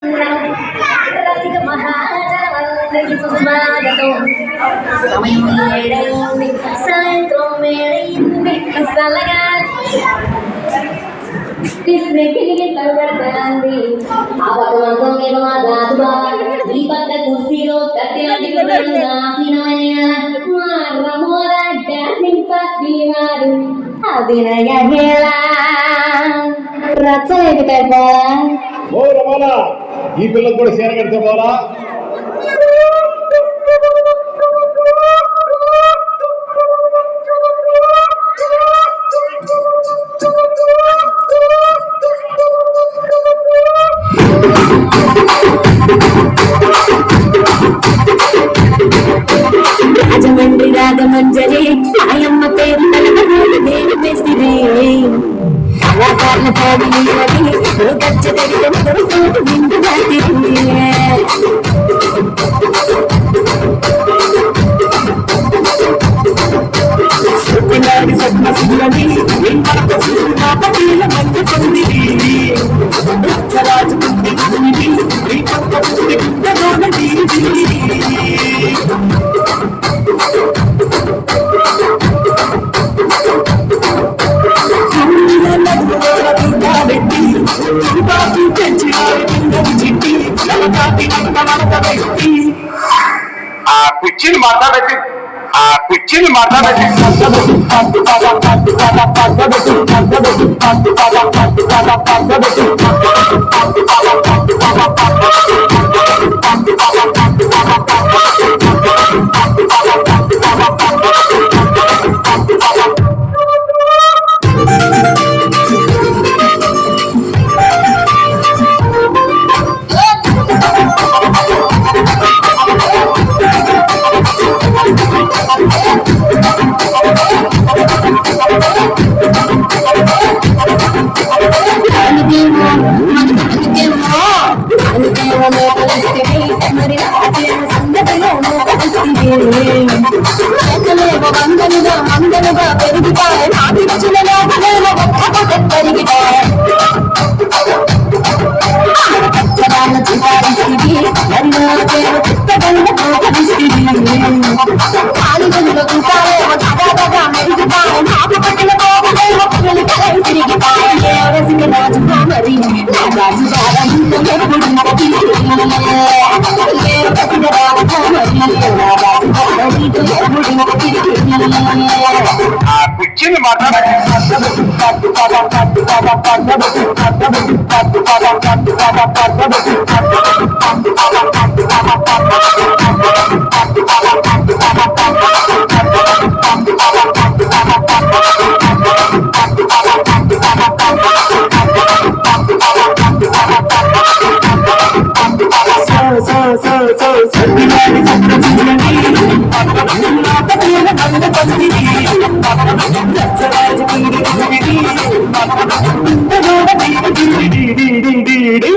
రసిక మహాజనమందరికి సుస్వాగతం. సమయం ఏడైంది, సాయంత్రం వేడైంది. సలగా కనబడుతుంది. ఆ పక్క మంచం మీద మా దాదుబా, ఈ పక్క కుర్చీలో కత్తిన డాన్సింగ్ పత్తి వారు అభినయ రచ్చలేదు కదా. ఈ పిల్లలు కూడా చీర కడితే పోలా. రాజమండ్రి రాగమంజరి ఆయమ్మ పేరు నేను మెస్తిరే కళాకారుల ఫ్యామిలీ గచ్చ నిండు సత్యనాడి సత్మశివులని మంచి పొందిరి రాజు కుర్చీని మాట్లాడబెట్టి కుర్చీని మాట్లాడబెట్టి మందలుగా పెరుగుతాయి నాటిలో పెరిగితాయి కుర్చీని మాట్లాడబెట్టి సత్యనాడి